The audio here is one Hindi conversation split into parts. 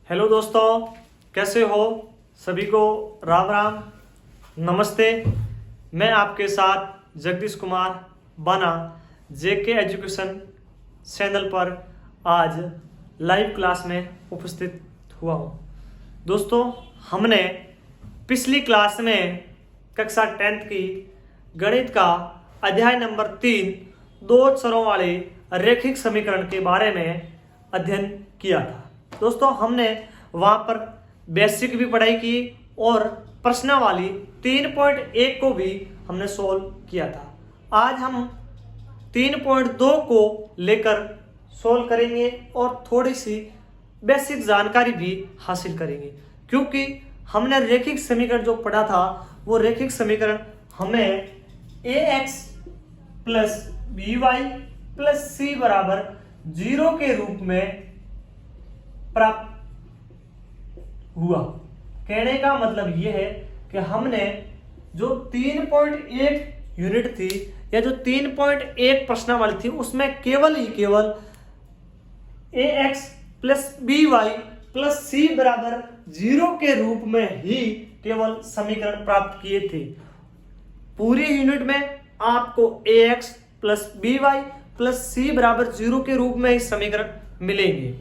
हेलो दोस्तों, कैसे हो? सभी को राम राम, नमस्ते। मैं आपके साथ जगदीश कुमार बाना जेके एजुकेशन चैनल पर आज लाइव क्लास में उपस्थित हुआ हूँ। दोस्तों, हमने पिछली क्लास में कक्षा 10th की गणित का अध्याय नंबर 3 दो अक्षरों वाले रैखिक समीकरण के बारे में अध्ययन किया था। दोस्तों, हमने वहाँ पर बेसिक भी पढ़ाई की और प्रश्नावली 3.1 को भी हमने सोल्व किया था। आज हम 3.2 को लेकर सोल्व करेंगे और थोड़ी सी बेसिक जानकारी भी हासिल करेंगे, क्योंकि हमने रैखिक समीकरण जो पढ़ा था वो रैखिक समीकरण हमें ax plus by plus c बराबर 0 के रूप में प्राप्त हुआ। कहने का मतलब यह है कि हमने जो 3.1 यूनिट थी या जो 3.1 प्रश्नावली थी उसमें केवल ax plus by plus c बराबर 0 के रूप में ही केवल समीकरण प्राप्त किए थे। पूरी यूनिट में आपको ax plus by plus c बराबर 0 के रूप में ही समीकरण मिलेंगे।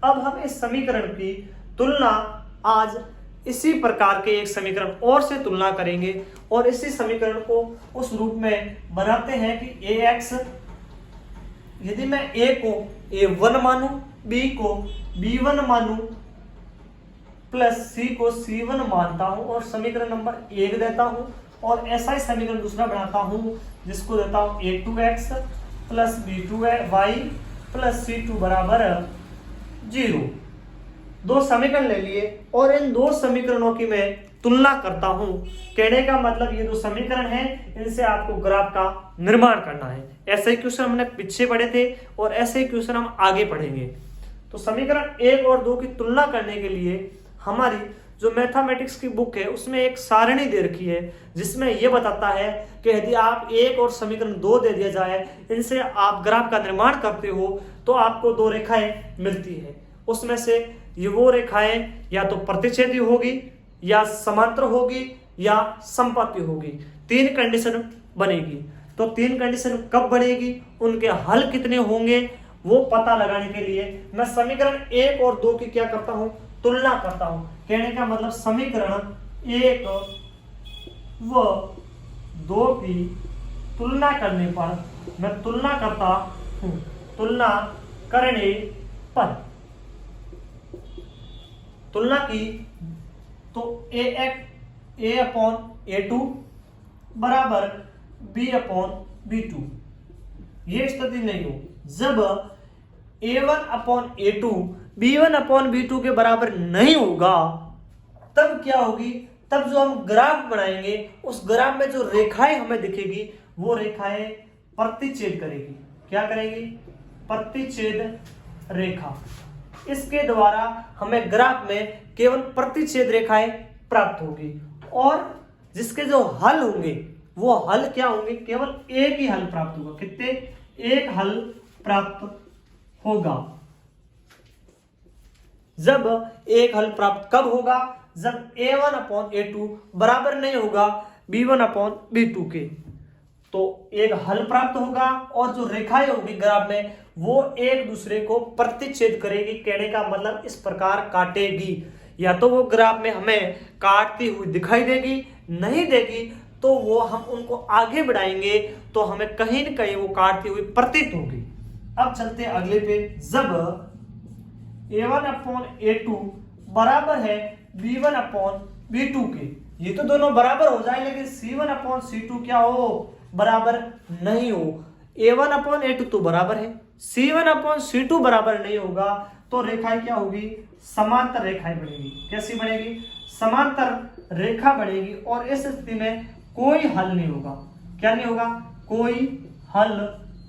अब हम इस समीकरण की तुलना आज इसी प्रकार के एक समीकरण और से तुलना करेंगे और इसी समीकरण को उस रूप में बनाते हैं कि ax, यदि मैं a को a1 मानूं, b को b1 मानूं, प्लस c को c1 मानता हूं और समीकरण नंबर 1 देता हूं, और ऐसा ही समीकरण दूसरा बनाता हूं जिसको देता हूं a2x plus b2y plus c2 बराबर 0। दो समीकरण ले लिए और इन दो समीकरणों की मैं तुलना करता हूं। कहने का मतलब ये दो समीकरण हैं, इनसे आपको ग्राफ का निर्माण करना है। ऐसे ही क्वेश्चन हमने पीछे पढ़े थे और ऐसे ही क्वेश्चन हम आगे पढ़ेंगे। तो समीकरण 1 और 2 की तुलना करने के लिए हमारी जो मैथमेटिक्स की बुक है उसमें एक सारणी दे रखी है, जिसमें यह बताता है कि यदि आप 1 और समीकरण 2 दे दिया जाए, इनसे आप ग्राफ का निर्माण करते हो तो आपको दो रेखाएं मिलती है। उसमें से ये वो रेखाएं या तो प्रतिच्छेदी होगी या समांतर होगी या समपाती होगी। 3 कंडीशन बनेगी। तो 3 कंडीशन कब बनेगी, उनके हल कितने होंगे, वो पता लगाने के लिए मैं समीकरण 1 और 2 की क्या करता हूं, तुलना करता हूं। कहने का मतलब समीकरण 1 व 2 की तुलना करने पर मैं तुलना करता हूं। तुलना करने पर तुलना की तो a अपॉन a2 बराबर b अपॉन b2। ये स्थिति नहीं हो जब a1 upon a2 b1 upon b2 के बराबर नहीं होगा, तब क्या होगी, तब जो हम ग्राफ बनाएंगे उस ग्राफ में जो रेखाएं हमें दिखेगी वो रेखाएं प्रतिच्छेद करेगी। क्या करेगी? प्रतिच्छेद रेखा। इसके द्वारा हमें ग्राफ में केवल प्रतिच्छेद रेखाएं प्राप्त होगी और जिसके जो हल होंगे वो हल क्या होंगे, केवल एक ही हल प्राप्त होगा। कितने? एक हल प्राप्त होगा। जब एक हल प्राप्त कब होगा? जब a1 अपॉन a2 बराबर नहीं होगा b1 अपॉन b2 के। तो एक हल प्राप्त होगा और जो रेखाएं होगी ग्राफ में वो एक दूसरे को प्रतिच्छेद करेगी। कहने का मतलब इस प्रकार काटेगी। या तो वो ग्राफ में हमें काटती हुई दिखाई देगी, नहीं देगी तो वो हम उनको आगे बढ़ाएंगे तो हमें कहीं न कहीं वो काटती हुई प्रतीत होगी। अब चलते हैं अगले पे। जब a1 अपॉन a2 बराबर है b1 अपॉन b2 के, ये तो दोनों बराबर हो जाए लेकिन c1 अपॉन c2 क्या हो, बराबर नहीं हो। a1 अपॉन a2 तो बराबर है, c1 अपॉन c2 बराबर नहीं होगा तो रेखाएं क्या होगी, समांतर रेखाएं बनेगी। कैसी बनेगी? समांतर रेखा बनेगी और इस स्थिति में कोई हल नहीं होगा। क्या नहीं होगा? कोई हल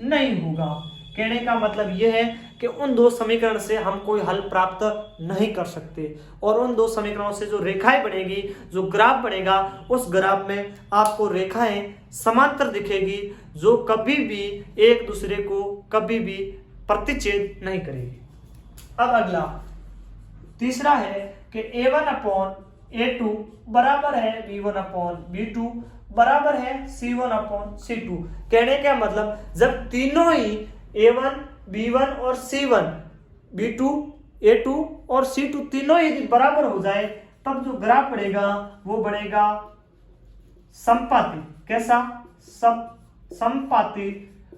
नहीं होगा। कहने का मतलब यह है कि उन दो समीकरण से हम कोई हल प्राप्त नहीं कर सकते और उन दो समीकरणों से जो रेखाएं बनेगी, जो ग्राफ बनेगा, उस ग्राफ में आपको रेखाएं समांतर दिखेगी जो कभी भी एक दूसरे को कभी भी प्रतिच्छेद नहीं करेगी। अब अगला तीसरा है कि A1 अपॉन A2 बराबर है B1 अपॉन B2 बराबर है C1 अपॉन C2। कहने का मतलब जब तीनों ही A1 B1 और C1 B2 A2 और C2 तीनों ही बराबर हो जाए तब जो ग्राफ बढ़ेगा वो बढ़ेगा समपाती। कैसा? समपाती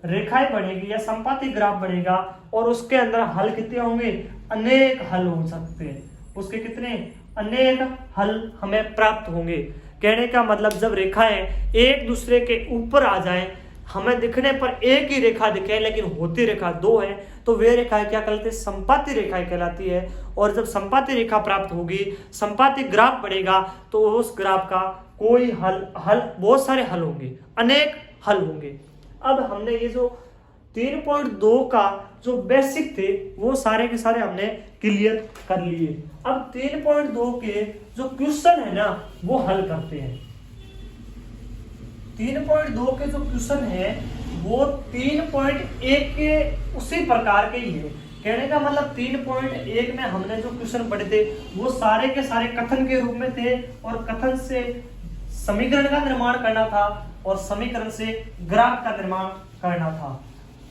रेखाएं बढ़ेगी या समपाती ग्राफ बढ़ेगा और उसके अंदर हल कितने होंगे? अनेक हल हो सकते हैं। उसके कितने? अनेक हल हमें प्राप्त होंगे। कहने का मतलब जब रेखाएं एक दूसरे के ऊपर आ जाएं, हमें दिखने पर एक ही रेखा दिखे लेकिन होती रेखा दो है, तो वे रेखाएं क्या कहलाती है? संपाती रेखाएं कहलाती है। और जब संपाती रेखा प्राप्त होगी, संपाती ग्राफ बढ़ेगा, तो उस ग्राफ का कोई हल बहुत सारे हल होंगे, अनेक हल होंगे। अब हमने ये जो 3.2 का जो बेसिक थे वो सारे के सारे हमने क्लियर कर लिए। अब 3.2 के जो क्वेश्चन है ना वो हल करते हैं। 3.2 के जो क्वेश्चन है वो 3.1 के उसी प्रकार के ही है। कहने का मतलब 3.1 में हमने जो क्वेश्चन पढ़े थे वो सारे के सारे कथन के रूप में थे और कथन से समीकरण का निर्माण करना था और समीकरण से ग्राफ का निर्माण करना था।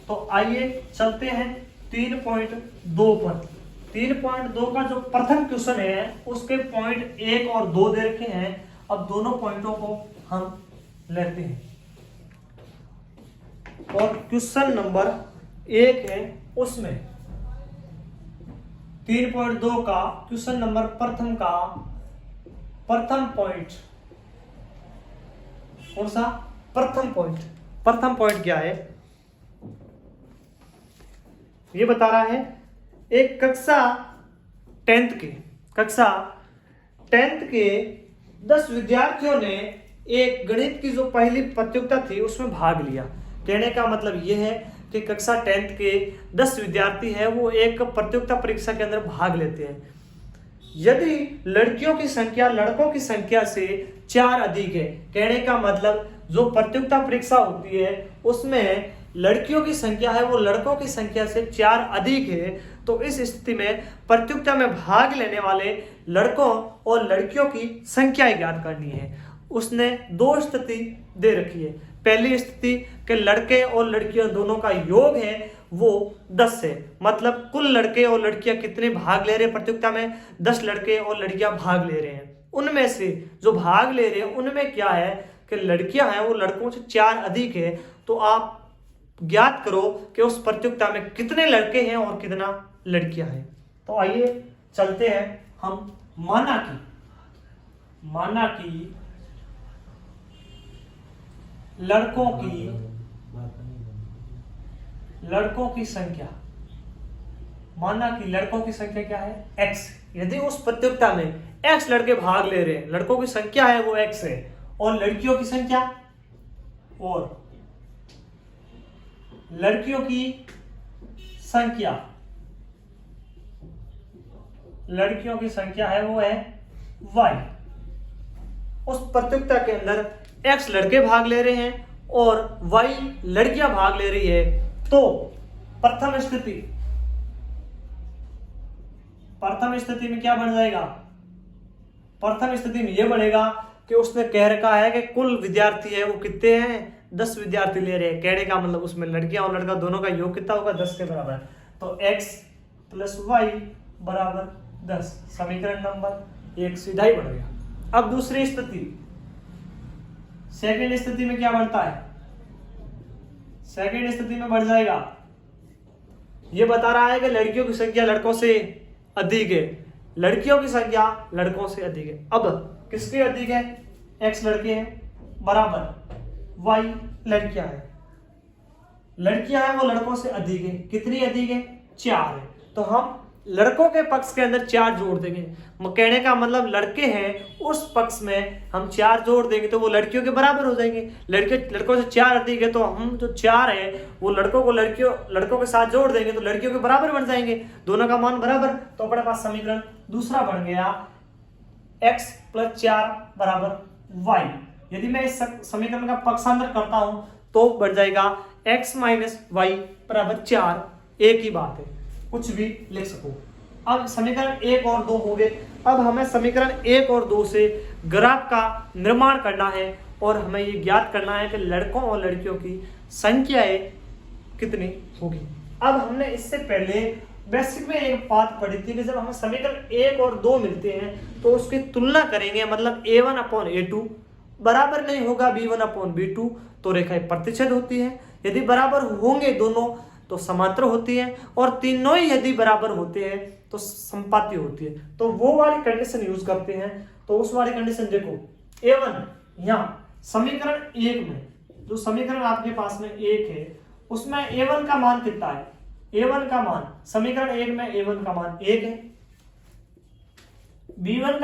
तो आइए चलते हैं 3.2 पर। 3.2 का जो प्रथम क्वेश्चन है उसके पॉइंट 1 और 2 दे रखे हैं। अब दोनों पॉइंटों को हम लेते हैं और क्वेश्चन नंबर 1 है उसमें 3.2 का क्वेश्चन नंबर प्रथम का प्रथम पॉइंट कौन सा? प्रथम पॉइंट क्या है ये बता रहा है। एक कक्षा 10th के 10 विद्यार्थियों ने एक गणित की जो पहली प्रतियोगिता थी उसमें भाग लिया। कहने का मतलब यह है कि कक्षा 10th के 10 विद्यार्थी है वो एक प्रतियोगिता परीक्षा के अंदर भाग लेते हैं। यदि लड़कियों की संख्या लड़कों की संख्या से 4 अधिक है, कहने का मतलब जो प्रतियोगिता परीक्षा होती है उसमें लड़कियों की संख्या है वो लड़कों की संख्या से 4 अधिक है, तो इस स्थिति में प्रतियोगिता में भाग लेने वाले लड़कों और लड़कियों की संख्या ज्ञात करनी है। उसने 2 स्थिति दे रखी है। पहली स्थिति कि लड़के और लड़कियां दोनों का योग है वो 10 है, मतलब कुल लड़के और लड़कियां कितने भाग ले रहे हैं प्रतियोगिता में? 10 लड़के और लड़कियां भाग ले रहे हैं। उनमें से जो भाग ले रहे हैं उनमें क्या है कि लड़कियां हैं वो लड़कों से 4 अधिक है। तो आप ज्ञात करो कि उस प्रतियोगिता में कितने लड़के हैं और कितना लड़कियां हैं। तो आइए चलते हैं हम माना कि लड़कों की संख्या, माना कि लड़कों की संख्या क्या है? x। यदि उस प्रतियोगिता में x लड़के भाग ले रहे हैं, लड़कों की संख्या है वो x है और लड़कियों की संख्या है वो है y। उस प्रतियोगिता के अंदर x लड़के भाग ले रहे हैं और y लड़कियां भाग ले रही है, तो प्रथम स्थिति में क्या बन जाएगा? प्रथम स्थिति में यह बढ़ेगा कि उसने कह रखा है कि कुल विद्यार्थी है वो कितने हैं? 10 विद्यार्थी ले रहे हैं। कहने का मतलब उसमें लड़कियां और लड़का दोनों का योग कितना होगा? 10 के बराबर। तो x प्लस y बराबर 10। समीकरण नंबर 1 सीधा ही बढ़ गया। अब दूसरी स्थिति, सेकेंड स्थिति में क्या बढ़ता है? सेकेंड स्थिति में बढ़ जाएगा, यह बता रहा है कि लड़कियों की संख्या लड़कों से अधिक है, लड़कियों की संख्या लड़कों से अधिक है। अब किसके अधिक है? x लड़के हैं बराबर y लड़कियां हैं। लड़कियां हैं वो लड़कों से अधिक है। कितनी अधिक है? 4 है। तो हम लड़कों के पक्ष के अंदर 4 जोड़ देंगे। कहने का मतलब लड़के हैं उस पक्ष में हम 4 जोड़ देंगे तो वो लड़कियों के बराबर हो जाएंगे। लड़कों से 4 अधिक है तो हम जो 4 है वो लड़कों के साथ जोड़ देंगे तो लड़कियों के बराबर बन जाएंगे, दोनों का मान बराबर। तो अपने पास समीकरण दूसरा बन गया x प्लस 4 बराबर y। यदि मैं इस समीकरण का पक्षांतर करता हूं तो बढ़ जाएगा x माइनस वाई बराबर 4। एक ही बात है, कुछ भी लिख सको। अब समीकरण 1 और 2 हो गए। अब हमें समीकरण 1 और 2 से ग्राफ का निर्माण करना है और हमें ये ज्ञात करना है कि लड़कों और लड़कियों की संख्याएं कितनी होगी। अब हमने इससे पहले बेसिक में एक बात पढ़ी थी कि जब हमें समीकरण 1 और 2 मिलते हैं तो उसकी तुलना करेंगे, मतलब a1/a2 बराबर नहीं होगा b1/b2 तो रेखाएं प्रतिच्छेद होती है। यदि बराबर होंगे दोनों तो समांतर होती है, और तीनों ही यदि बराबर होते हैं तो संपाती होती है। तो वो वाली कंडीशन यूज करते हैं। तो उस वाली कंडीशन देखो, a1 यहाँ समीकरण 1 में जो समीकरण आपके पास में 1 है उसमें a1 का मान कितना है, a1 का मान समीकरण 1 में a1 का मान 1 है, b1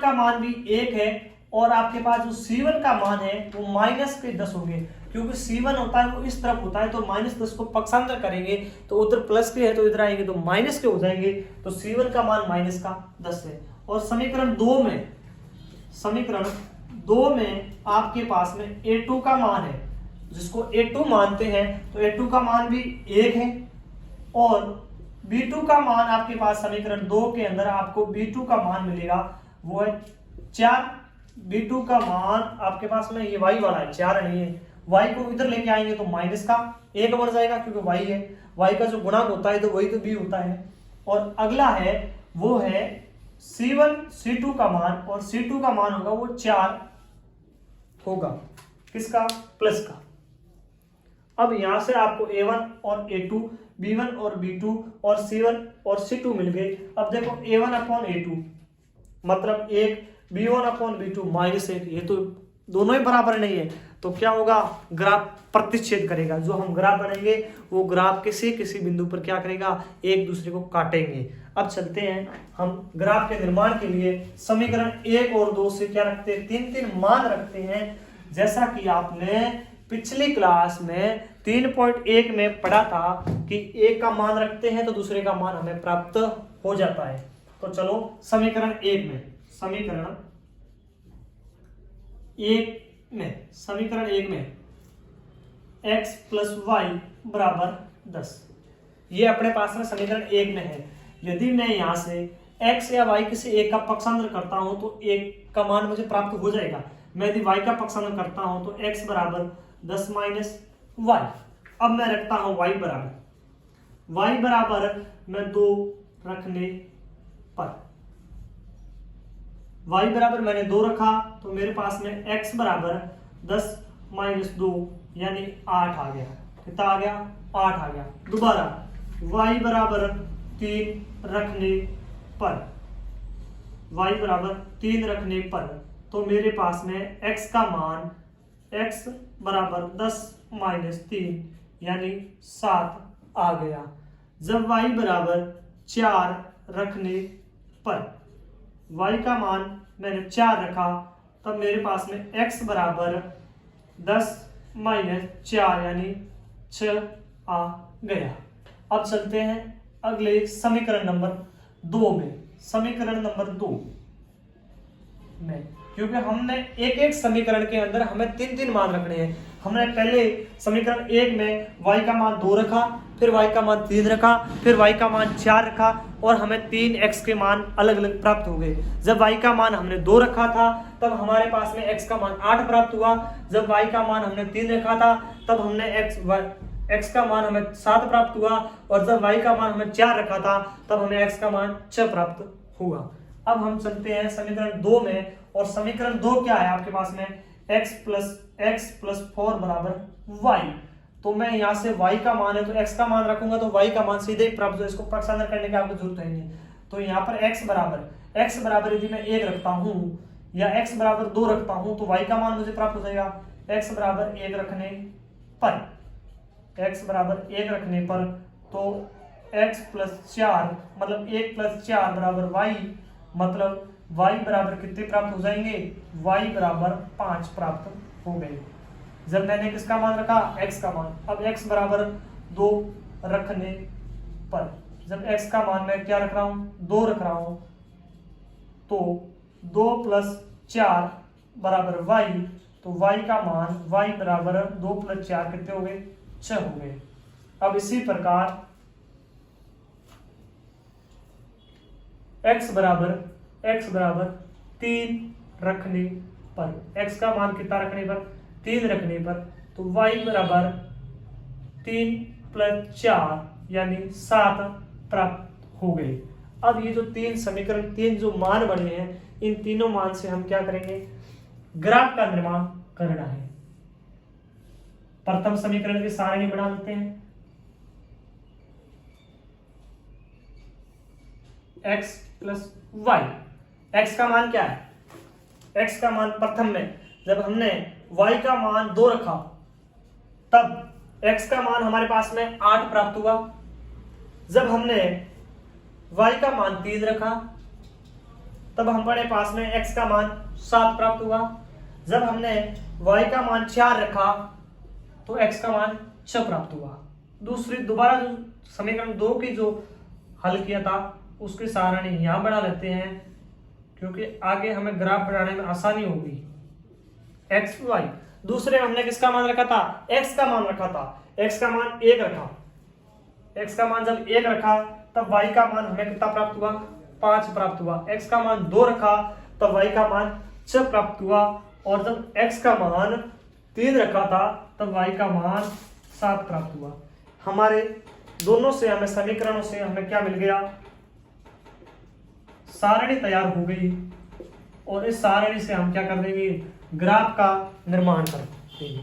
का मान भी 1 है, और आपके पास जो c1 का मान है वो -10 होंगे, क्योंकि c1 होता है वो इस तरफ होता है तो -10 को पक्षांतर करेंगे तो उधर प्लस के है तो इधर आएंगे तो माइनस के हो जाएंगे, तो c1 का मान -10 है। और समीकरण 2 में आपके पास में a2 का मान है, जिसको a2 मानते हैं तो a2 का मान भी 1 है, और b2 का मान आपके पास समीकरण 2 के अंदर आपको b2 का मान मिलेगा वो है 4। b2 का मान आपके पास में ये y वाला है, 4 नहीं है, y को इधर लेके आएंगे तो माइनस का 1 बन जाएगा क्योंकि y है, y का जो गुणांक होता है तो वही तो b होता है। और अगला है वो है c1 c2 का मान, और c2 का मान होगा वो 4 होगा, किसका, प्लस का। अब यहां से आपको a1 और a2, b1 और b2 और c1 और c2 मिल गए। अब देखो a1/a2 मतलब 1, b1/b2 -1, ये तो दोनों ही बराबर नहीं है तो क्या होगा, ग्राफ प्रतिच्छेद करेगा। जो हम ग्राफ बनाएंगे वो ग्राफ किसी बिंदु पर क्या करेगा, एक दूसरे को काटेंगे। अब चलते हैं हम ग्राफ के निर्माण के लिए समीकरण 1 और 2 से क्या रखते हैं, 3 मान रखते हैं। जैसा कि आपने पिछली क्लास में 3.1 में पढ़ा था कि एक का मान रखते हैं तो दूसरे का मान हमें प्राप्त हो जाता है। तो चलो समीकरण 1 में x + y = 10, ये अपने पास में समीकरण 1 में है। यदि मैं यहां से x या y किसी एक का पक्षांतर करता हूं तो एक का मान मुझे प्राप्त हो जाएगा। मैं यदि y का पक्षांतर करता हूं तो x = 10 - y। अब मैं रखता हूं y बराबर मैं 2 रखने पर, y बराबर मैंने 2 रखा तो मेरे पास में x = 10 - 2 यानी 8 आ गया। कितना आ गया, 8 आ गया। दोबारा y बराबर 3 रखने पर, तो मेरे पास में x का मान x = 10 - 3 यानी 7 आ गया। जब y = 4 रखने पर, y का मान मैंने 4 रखा तब मेरे पास में x = 10 - 4 यानी 6 आ गया। अब चलते हैं अगले समीकरण नंबर 2 में। समीकरण नंबर 2 में क्योंकि हमने एक समीकरण के अंदर हमें 3 मान रखने हैं। हमने पहले समीकरण 1 में y का मान 2 रखा, फिर y का मान 3 रखा, फिर y का मान 4 रखा, और हमें 3x के मान अलग अलग प्राप्त हो गए। जब y का मान हमने 2 रखा था तब हमारे पास में x का मान 8 प्राप्त हुआ। जब y का मान हमने 3 रखा था तब हमने x का मान हमें 7 प्राप्त हुआ, और जब y का मान हमें 4 रखा था तब हमें x का मान 6 प्राप्त हुआ। अब हम चलते हैं समीकरण 2 में, और समीकरण 2 क्या है आपके पास में, x + 4 = y। तो मैं यहाँ से y का मान है तो x का मान रखूंगा तो y का मान सीधे ही प्राप्त हो, इसको पक्षांतर करने की आपको जरूरत है नहीं। तो यहाँ पर x बराबर यदि मैं 1 रखता हूँ या x = 2 रखता हूँ तो y का मान मुझे प्राप्त हो जाएगा। x = 1 रखने पर तो x + 4 मतलब 1 + 4 = y, मतलब y बराबर कितने प्राप्त हो जाएंगे, y बराबर 5 प्राप्त हो गए। जब मैंने किसका मान रखा, x का मान। अब x = 2 रखने पर, जब x का मान मैं क्या रख रहा हूं, 2 रख रहा हूं, तो 2 + 4 = y, तो y का मान y बराबर 2 + 4 कितने हो गए, 6 हो गए। अब इसी प्रकार x बराबर 3 रखने पर, x का मान कितना रखने पर, 3 रखने पर, तो y बराबर 3 + 4 यानी 7 प्राप्त हो गए। अब ये जो तीन समीकरण, तीन जो मान बने हैं, इन तीनों मान से हम क्या करेंगे, ग्राफ का निर्माण करना है। प्रथम समीकरण की सारणी बना लेते हैं। x + y, x का मान क्या है, x का मान प्रथम में जब हमने y का मान 2 रखा तब x का मान हमारे पास में 8 प्राप्त हुआ। जब हमने y का मान 3 रखा तब हमारे पास में x का मान 7 प्राप्त हुआ। जब हमने y का मान 4 रखा तो x का मान 6 प्राप्त हुआ। दोबारा जो समीकरण 2 की जो हल किया था उसकी सारणी यहां बना लेते हैं, क्योंकि आगे हमें ग्राफ बनाने में आसानी होगी। x y, दूसरे में हमने किसका मान रखा था, x का मान रखा था, x का मान 1 रखा। x का मान जब 1 रखा तब y का मान हमें कितना प्राप्त हुआ, 5 प्राप्त हुआ। x का मान 2 रखा तब y का मान 6 प्राप्त हुआ, और जब x का मान 3 रखा था तब y का मान 7 प्राप्त हुआ। हमारे दोनों से हमें समीकरणों से हमें क्या मिल गया, सारणी तैयार हो गई, और इस सारणी से हम क्या कर देंगे, ग्राफ का निर्माण कर देंगे।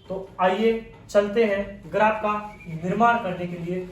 तो आइए चलते हैं ग्राफ का निर्माण करने के लिए।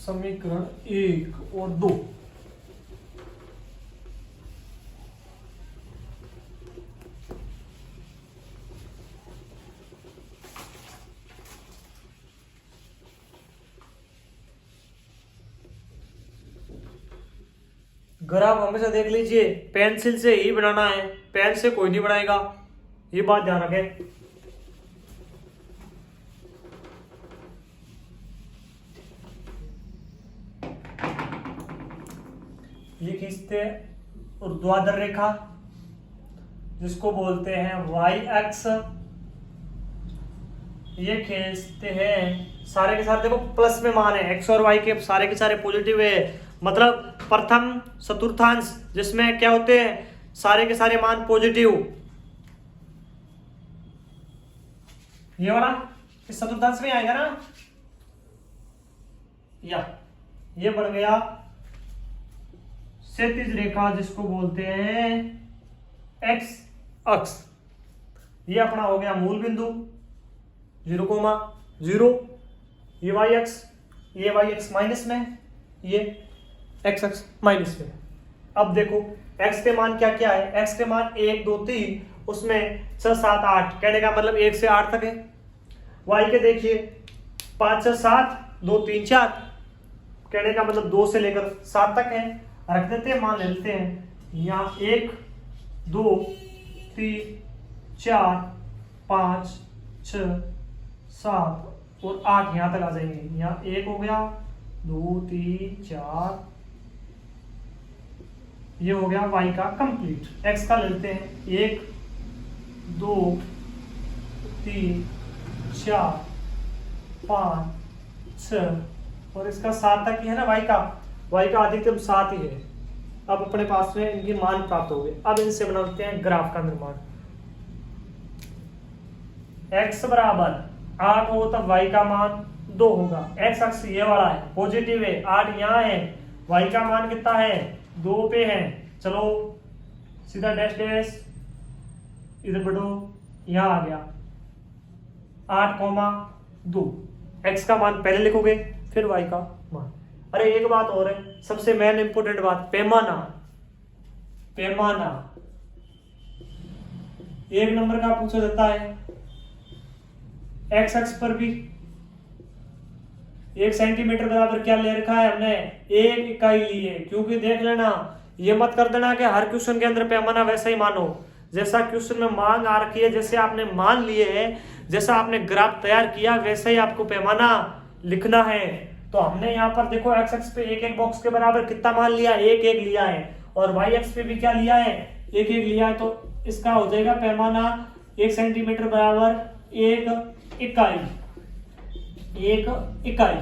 समीकरण 1 और 2, ग्राफ हमेशा देख लीजिए पेंसिल से ही बनाना है, पेन से कोई नहीं बनाएगा, ये बात ध्यान रखें। ये खींचते हैं ऊर्ध्वाधर रेखा जिसको बोलते हैं वाई एक्स, ये खींचते हैं सारे के सारे, देखो प्लस में मान है, एक्स और वाई के सारे पॉजिटिव है, मतलब प्रथम चतुर्थांश जिसमें क्या होते हैं, सारे के सारे मान पॉजिटिव। ये वाला इस चतुर्थांश में आएगा ना, या ये बन गया क्षैतिज रेखा जिसको बोलते हैं एक्स अक्ष। ये अपना हो गया मूल बिंदु 0,0, ये वाई एक्स माइनस में, ये एक्स अक्ष माइनस में। अब देखो एक्स के मान क्या क्या है, एक्स के मान 1 2 3, उसमें 6 7 8, कहने का मतलब 1 से 8 तक है। वाई के देखिए 5 6 7 2 3 4, कहने का मतलब 2 से लेकर 7 तक है। रख देते हैं, मान लेते हैं यहाँ 1 2 3 4 5 6 7 और 8 यहाँ तक आ जाएंगे। यहाँ 1 हो गया, 2 3 4, ये हो गया y का कंप्लीट। x का लेते हैं 1 2 3 4 5 6 और इसका 7 तक ही है ना, y का अधिकतम 7 ही है। अब अपने पास में इनके मान प्राप्त हो गए। अब इनसे बनाते हैं ग्राफ का निर्माण। x बराबर 8 हो तब y का मान 2 होगा। x अक्ष ये वाला है, पॉजिटिव है, 8 यहाँ है, y का मान कितना है, 2 पे है। चलो सीधा डैश डैश इधर बढ़ो, यहाँ आ गया 8,2। x का मान पहले लिखोगे फिर y का मान। अरे एक बात और है, सबसे मेन इंपोर्टेंट बात, पैमाना। पैमाना 1 नंबर का पूछा जाता है। एक्स अक्ष पर भी 1 सेंटीमीटर बराबर क्या ले रखा है हमने, 1 इकाई ली है। क्योंकि देख लेना, ये मत कर देना कि हर क्वेश्चन के अंदर पैमाना वैसा ही मानो। जैसा क्वेश्चन में मांग आ रखी है, जैसे आपने मान लिए है, जैसा आपने ग्राफ तैयार किया, वैसे ही आपको पैमाना लिखना है। तो हमने यहाँ पर देखो एक्स अक्ष पे 1 1 बॉक्स के बराबर कितना मान लिया, 1 1 लिया है, और वाई अक्ष पे भी क्या लिया है, 1 1 लिया है। तो इसका हो जाएगा पैमाना 1 सेंटीमीटर बराबर 1 इकाई, 1 इकाई।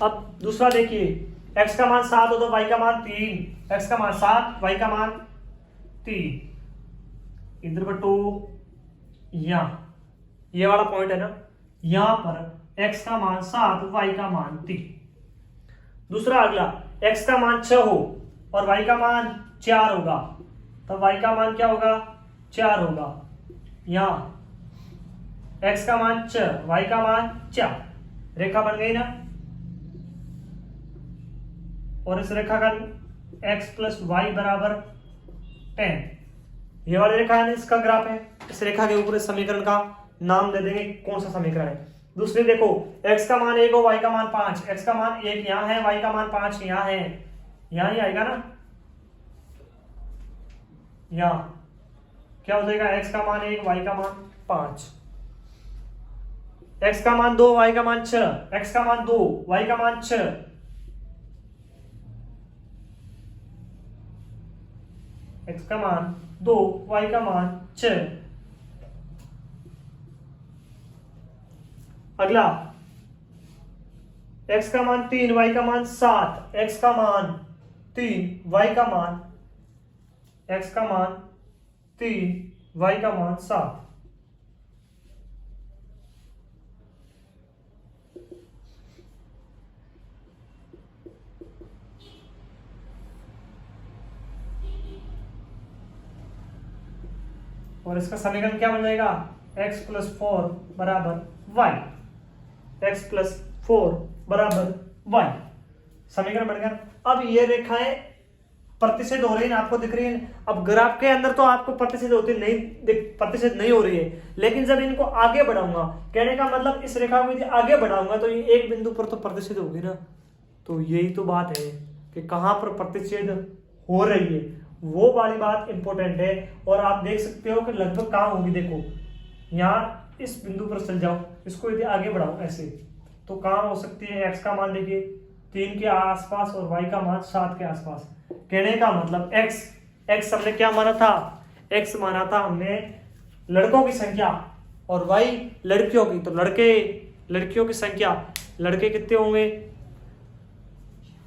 अब दूसरा देखिए, x का मान 7 हो तो y का मान 3, x का मान 7, y का मान 3, इधर बटो यहाँ, ये वाला पॉइंट है ना, यहां पर x का मान 7, y का मान 3। दूसरा अगला, x का मान 6 हो और y का मान 4 होगा, तब y का मान क्या होगा, 4 होगा। यहां x का मान 6, y का मान 4, रेखा बन गई ना। और इस रेखा का x प्लस वाई बराबर 10, ये वाली रेखा है, इसका ग्राफ है। इस रेखा के ऊपर इस समीकरण का नाम दे देंगे, कौन सा समीकरण है। दूसरी देखो, x का मान 1 हो, y का मान 5, x का मान 1 यहाँ है, y का मान 5 यहाँ है, यहाँ ही आएगा ना। यहाँ क्या हो जाएगा, x का मान 1, y का मान 5, x का मान 2, y का मान 6, x का मान 2, y का मान 6, x का मान 2, y का मान 6। अगला, x का मान 3, y का मान 7, x का मान 3, y का मान, x का मान 3, y का मान 7। और इसका समीकरण क्या बन जाएगा, x प्लस 4 बराबर y, x प्लस 4 बराबर y, समीकरण बन गया। अब ये रेखाएं प्रतिच्छेद हो रही है, आपको दिख रही है। अब ग्राफ के अंदर तो आपको प्रतिच्छेद होती नहीं, प्रतिच्छेद नहीं हो रही है, लेकिन जब इनको आगे बढ़ाऊंगा, कहने का मतलब इस रेखा को यदि आगे बढ़ाऊंगा तो ये एक बिंदु पर तो प्रतिच्छेद होगी ना। तो यही तो बात है कि कहां पर प्रतिच्छेद हो रही है, वो वाली बात इंपॉर्टेंट है। और आप देख सकते हो कि लगभग कहां होगी, देखो यहाँ इस बिंदु पर चल जाओ, इसको यदि आगे बढ़ाओ ऐसे, तो कहां हो सकती है। x का मान देखिए 3 के आसपास और y का मान 7 के आसपास। कहने का मतलब x हमने क्या माना था, x माना था हमने लड़कों की संख्या और y लड़कियों की। तो लड़कियों की संख्या, लड़के कितने होंगे,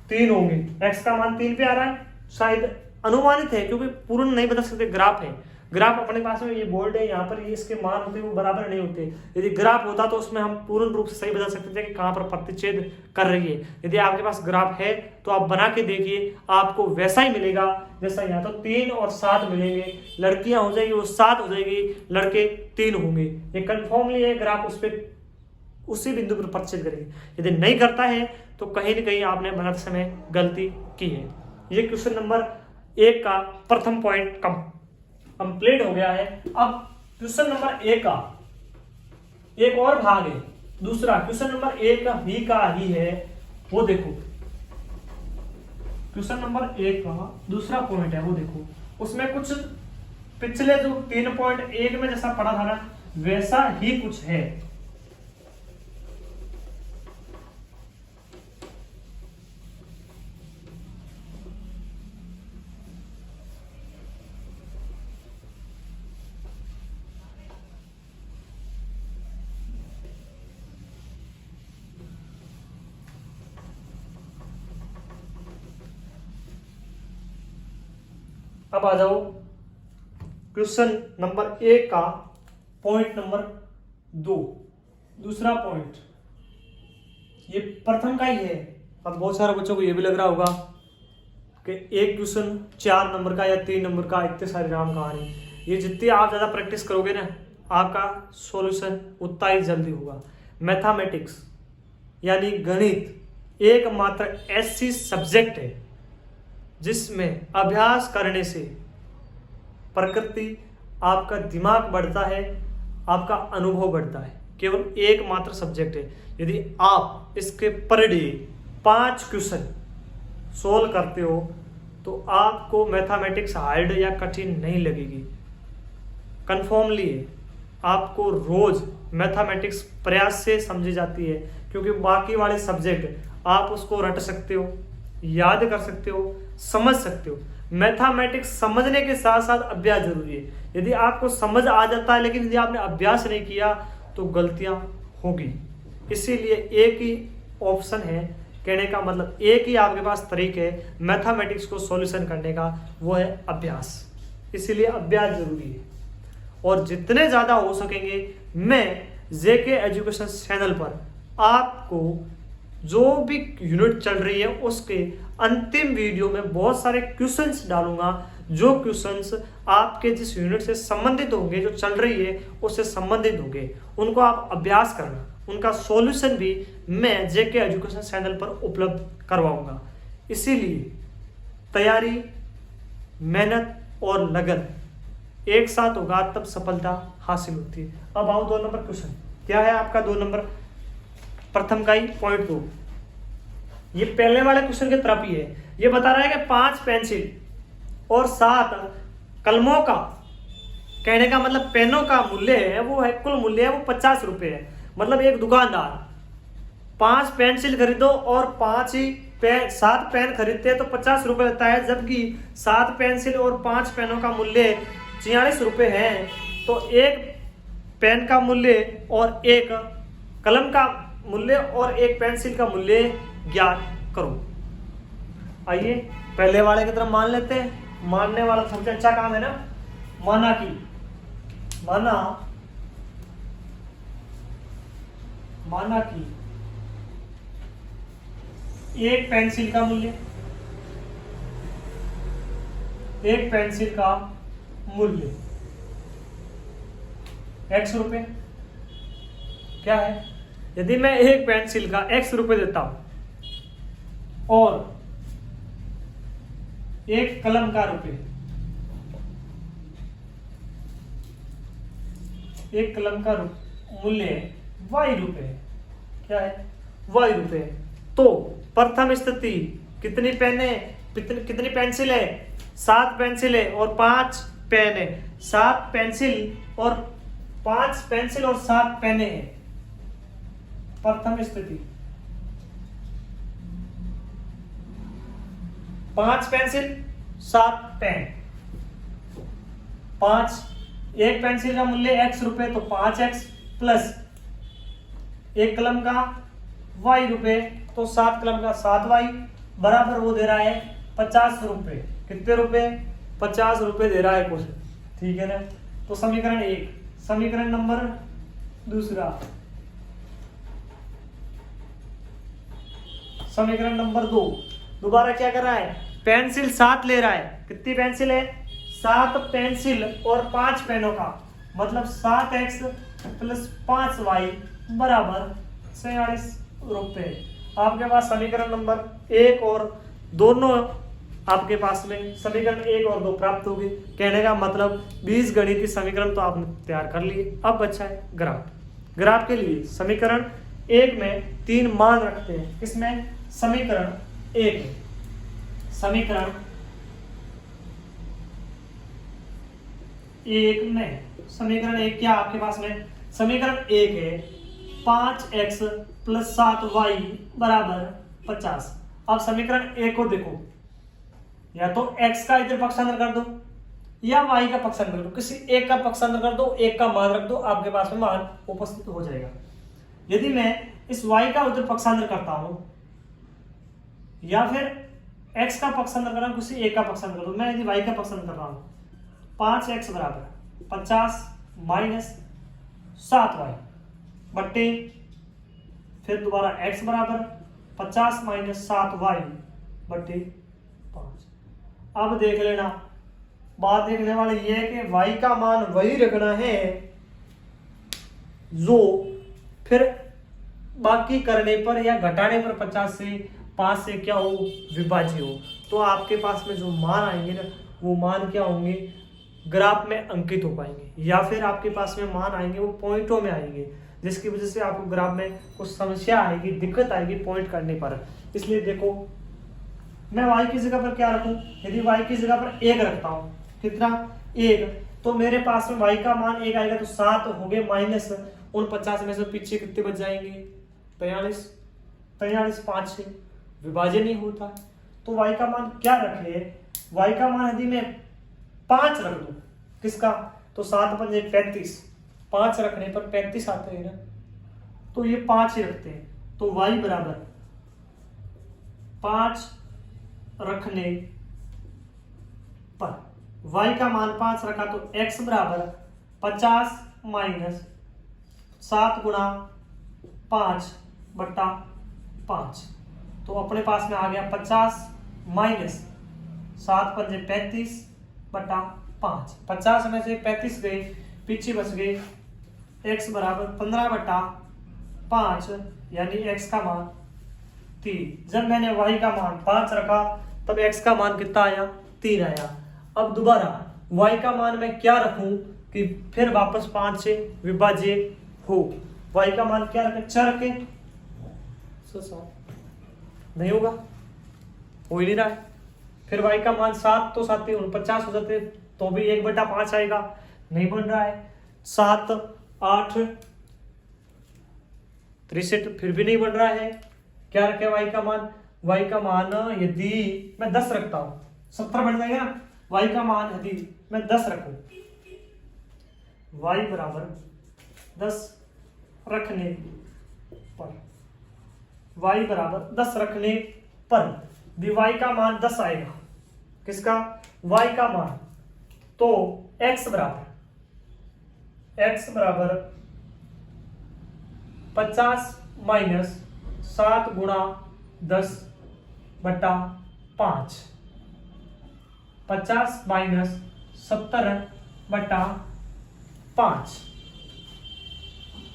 3 होंगे। x का मान 3 पे आ रहा है, शायद अनुमानित है क्योंकि पूर्ण नहीं बता सकते, ग्राफ है। ग्राफ अपने पास में ये बोर्ड है, यहाँ पर ये इसके मान होते हैं वो बराबर नहीं होते। यदि ग्राफ होता तो उसमें हम पूर्ण रूप से सही बता सकते थे कि कहाँ पर प्रतिच्छेद कर रही है। यदि आपके पास ग्राफ है तो आप बना के देखिए, आपको वैसा ही मिलेगा जैसा यहाँ। तो 3 और 7 मिलेंगे, लड़कियां हो जाएगी वो 7 हो जाएगी, लड़के 3 होंगे। ये कन्फर्मली है, ग्राफ उस पर उसी बिंदु पर प्रतिच्छेद करेंगे। यदि नहीं करता है तो कहीं न कहीं आपने बनाते समय गलती की है। ये क्वेश्चन नंबर 1 का प्रथम पॉइंट कंप्लीट हो गया है। अब क्वेश्चन नंबर 1 का एक और भाग है, दूसरा क्वेश्चन नंबर 1 का ही है, वो देखो। क्वेश्चन नंबर 1 का दूसरा पॉइंट है, वो देखो। उसमें कुछ पिछले जो 3.1 में जैसा पढ़ा था ना, वैसा ही कुछ है। अब आ जाओ क्वेश्चन नंबर 1 का पॉइंट नंबर 2, दूसरा पॉइंट। ये प्रथम का ही है। अब बहुत सारे बच्चों को ये भी लग रहा होगा कि एक क्वेश्चन 4 नंबर का या 3 नंबर का, इतने सारे राम कहानी। ये जितनी आप ज़्यादा प्रैक्टिस करोगे ना, आपका सॉल्यूशन उतना ही जल्दी होगा। मैथमेटिक्स यानी गणित एकमात्र ऐसी सब्जेक्ट है जिसमें अभ्यास करने से प्रकृति, आपका दिमाग बढ़ता है, आपका अनुभव बढ़ता है। केवल एकमात्र सब्जेक्ट है। यदि आप इसके पर डे 5 क्वेश्चन सोल्व करते हो तो आपको मैथमेटिक्स हार्ड या कठिन नहीं लगेगी। कन्फर्मली है, आपको रोज मैथमेटिक्स प्रयास से समझी जाती है, क्योंकि बाकी वाले सब्जेक्ट आप उसको रट सकते हो, याद कर सकते हो, समझ सकते हो। मैथमेटिक्स समझने के साथ साथ अभ्यास जरूरी है। यदि आपको समझ आ जाता है लेकिन यदि आपने अभ्यास नहीं किया तो गलतियां होगी। इसीलिए एक ही ऑप्शन है, कहने का मतलब एक ही आपके पास तरीका है मैथमेटिक्स को सॉल्यूशन करने का, वो है अभ्यास। इसीलिए अभ्यास जरूरी है। और जितने ज़्यादा हो सकेंगे मैं जेके एजुकेशन चैनल पर आपको जो भी यूनिट चल रही है उसके अंतिम वीडियो में बहुत सारे क्वेश्चंस डालूंगा, जो क्वेश्चंस आपके जिस यूनिट से संबंधित होंगे, जो चल रही है उससे संबंधित होंगे, उनको आप अभ्यास करना, उनका सॉल्यूशन भी मैं जेके एजुकेशन चैनल पर उपलब्ध करवाऊंगा। इसीलिए तैयारी, मेहनत और लगन एक साथ होगा तब सफलता हासिल होती है। अब आओ 2 नंबर क्वेश्चन। क्या है आपका 2 नंबर? प्रथम का ही पॉइंट 2, ये पहले वाले क्वेश्चन की तरफ ही है। ये बता रहा है कि 5 पेंसिल और 7 कलमों का, कहने का मतलब पेनों का मूल्य है, वो है कुल मूल्य है वो 50 रुपए है। मतलब एक दुकानदार 5 पेंसिल खरीदो और 7 पेन खरीदते हैं तो 50 रुपए लेता है, जबकि 7 पेंसिल और 5 पेनों का मूल्य 46 रुपए है। तो एक पेन का मूल्य और एक कलम का मूल्य और एक पेंसिल का मूल्य ज्ञात करो। आइए पहले वाले की तरफ मान लेते हैं। मानने वाला सबसे अच्छा काम है ना। माना कि एक पेंसिल का मूल्य, एक पेंसिल का मूल्य x रुपए। क्या है? यदि मैं एक पेंसिल का x रुपए देता हूं और एक कलम का रुपए, एक कलम का मूल्य y रुपए, क्या है? y रुपए, तो प्रथम स्थिति कितनी पेने, कितनी पेंसिल है? 7 पेंसिल है और 5 पेन है। 7 पेंसिल और 5 पेंसिल और 7 पेने हैं। प्रथम स्थिति 5 पेंसिल 7 पेन, एक पेंसिल का मूल्य x रुपए तो 5x प्लस एक कलम का y रुपए तो 7 कलम का 7y बराबर वो दे रहा है 50 रुपए। कितने रुपए? 50 रुपए दे रहा है कुछ, ठीक है ना। तो समीकरण 1। समीकरण नंबर 2, समीकरण नंबर 2 दोबारा क्या कर रहा है? पेंसिल 7 ले रहा है। कितनी पेंसिल है? 7 पेंसिल और 5 पेनों का मतलब 7x प्लस 5y बराबर 46 रुपए। आपके पास समीकरण नंबर 1 और दोनों आपके पास में समीकरण 1 और 2 प्राप्त होगी। कहने का मतलब 20 गणितीय समीकरण तो आपने तैयार कर लिए। अब बचा है ग्राफ। ग्राफ के लिए समीकरण 1 में 3 मान रखते हैं। किसमें? समीकरण 1 में। समीकरण 1 में, समीकरण 1 क्या आपके पास में? समीकरण 1 है 5x प्लस 7y बराबर 50। अब समीकरण 1 को देखो, या तो x का इधर पक्षांतर कर दो या y का पक्षांतर कर दो, किसी एक का पक्षांतर कर दो, एक का मान रख दो, आपके पास में मान उपस्थित हो जाएगा। यदि मैं इस y का उधर पक्षांतर करता हूं या फिर x का पक्षांतर कर रहा हूं, किसी एक का पक्षांतर कर दो, मैं यदि y का पक्षांतर कर रहा हूं 5x बराबर 50 माइनस 7y बट्टे फिर दोबारा x बराबर 50 माइनस 7y बट्टे 5। अब देख लेना, बात देखने वाली ये है कि y का मान वही रखना है जो फिर बाकी करने पर या घटाने पर 50 से 5 से क्या हो, विभाज्य हो, तो आपके पास में जो मान आएंगे ना वो मान क्या होंगे, ग्राफ में अंकित हो पाएंगे, या फिर आपके पास में मान आएंगे वो पॉइंटों में आएंगे, जिसकी वजह से आपको ग्राफ में कुछ समस्या आएगी, दिक्कत आएगी पॉइंट करने पर। इसलिए देखो मैं y की जगह पर क्या रखूं, यदि y की जगह पर 1 रखता हूं, कितना 1, तो मेरे पास में y का मान 1 आएगा, तो 7 हो गए माइनस उन 50 में से पीछे कितने बच जाएंगे, 43, 5 से विभाजन नहीं होता, तो y का मान क्या रखे, y का मान यदि मैं 5 रख दूं, किसका, तो 7 पंजे 35, 5 रखने पर 35 आते हैं ना, तो ये 5 ही रखते हैं, तो y बराबर 5 रखने पर y का मान 5 रखा, तो x बराबर 50 माइनस 7 गुणा 5 बट्टा 5, तो अपने पास में आ गया 50 माइनस 7 पंजे 35 बट्टा 5, 50 में से 35 गए, पीछे बच गए x बराबर 15 बट्टा 5, यानी x का मान 3। जब मैंने y का मान 5 रखा तब x का मान कितना आया, 3 आया। अब दोबारा y का मान मैं क्या रखूं कि फिर वापस 5 से विभाज्य हो, y का मान क्या रखें, 4 रखें, नहीं होगा, हो ही नहीं रहा है। फिर y का मान 7 तो 7 49 हो जाते, तो भी 1/5 आएगा, नहीं बन रहा है। 7 8 63, फिर भी नहीं बन रहा है। क्या रखे y का मान, y का मान यदि मैं 10 रखता हूं 70 बन जाएगा ना, y का मान यदि मैं 10 रखूं, y बराबर 10 रखने पर, y बराबर 10 रखने पर y का मान 10 आएगा, किसका, y का मान, तो x बराबर 50 माइनस 7 गुणा 10 बटा 5, 50 माइनस 70 बटा 5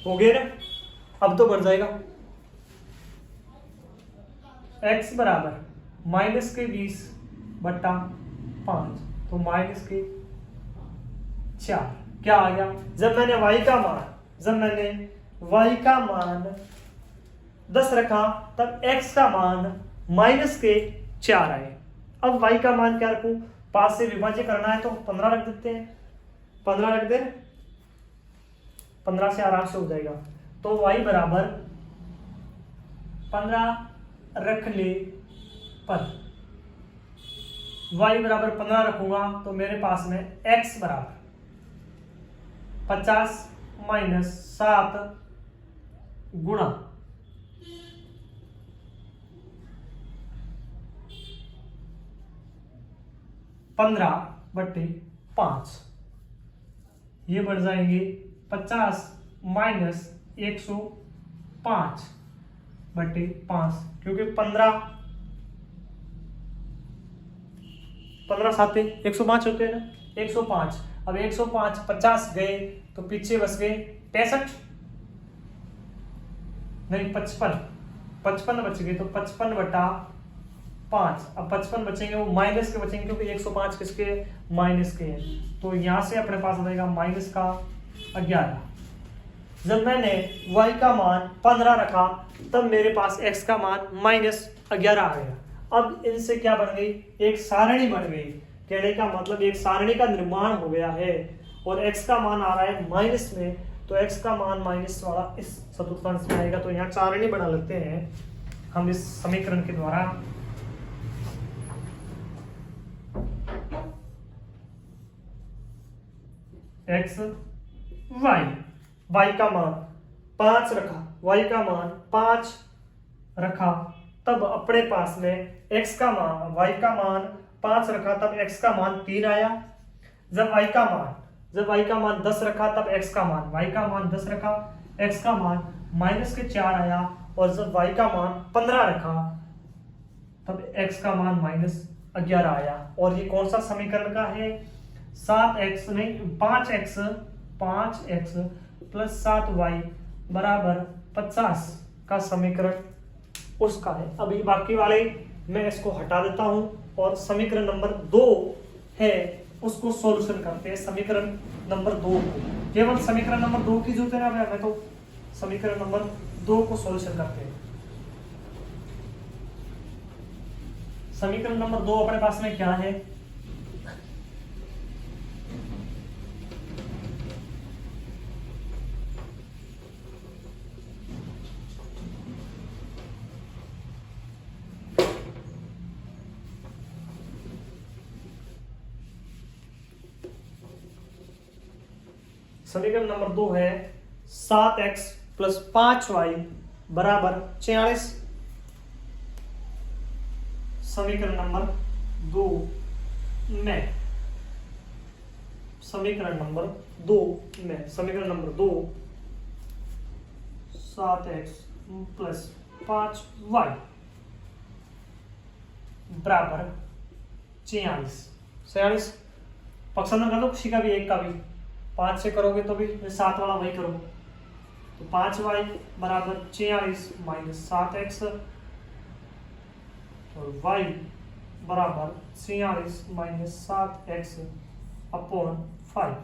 हो गया ना। अब तो बढ़ जाएगा, x बराबर माइनस के 20 बटा 5, तो माइनस के 4 क्या आ गया। जब मैंने y का मान 10 रखा तब x का मान माइनस के 4 आए। अब y का मान क्या रखूं, 5 से विभाज्य करना है तो 15 रख देते हैं, 15 रख दे, 15 से आराम से हो जाएगा, तो y बराबर 15 रखने पर, y बराबर 15 रखूंगा तो मेरे पास में x बराबर 50 माइनस 7 गुणा 15/5, ये बढ़ जाएंगे 50 माइनस 105/5, क्योंकि 15 7 105 होते हैं ना, 105। अब 105 50 गए तो पीछे बच गए 65 नहीं 55 बच गए, तो 55/5। अब 55 बचेंगे वो माइनस के बचेंगे, क्योंकि 105 किसके, माइनस के हैं, तो यहां से अपने पास बचेगा माइनस का 11। जब मैंने y का मान 15 रखा तब मेरे पास x का मान -11 आ गया। अब इनसे क्या बन गई, एक सारणी बन गई। कहने का मतलब एक सारणी का निर्माण हो गया है, और x का मान आ रहा है माइनस में, तो x का मान माइनस वाला इस चतुर्थांश में आएगा। तो यहाँ सारणी बना लेते हैं हम इस समीकरण के द्वारा। x y का मान 5 रखा, y का मान 5 रखा, तब अपने पास में x का मान, y का मान 5 रखा तब x का मान 3 आया। जब y का मान 10 रखा तब x का मान, y का मान 10 रखा, x का मान माइनस के 4 आया। और जब y का मान 15 रखा तब x का मान -11 आया। और ये कौन सा समीकरण का है, 5x प्लस 7y बराबर 50 का समीकरण उसका है। अभी बाकी वाले मैं इसको हटा देता हूं और समीकरण नंबर 2 है उसको सॉल्यूशन करते हैं। समीकरण नंबर 2 को, केवल समीकरण नंबर 2 की जरूरत है ना हमें, तो समीकरण नंबर 2 को सॉल्यूशन करते हैं। समीकरण नंबर 2 अपने पास में क्या है, समीकरण नंबर 2 है 7x प्लस 5y बराबर 46। समीकरण नंबर 2 में समीकरण नंबर 2 में समीकरण नंबर 2 7x प्लस 5y बराबर 46। पक्षांतर कर दो, किसी का भी, एक का भी। 5 से करोगे तो भी 7 वाला वही करो, तो 5y बराबर 46 माइनस 7x और y बराबर 46 माइनस 7x अपॉन 5,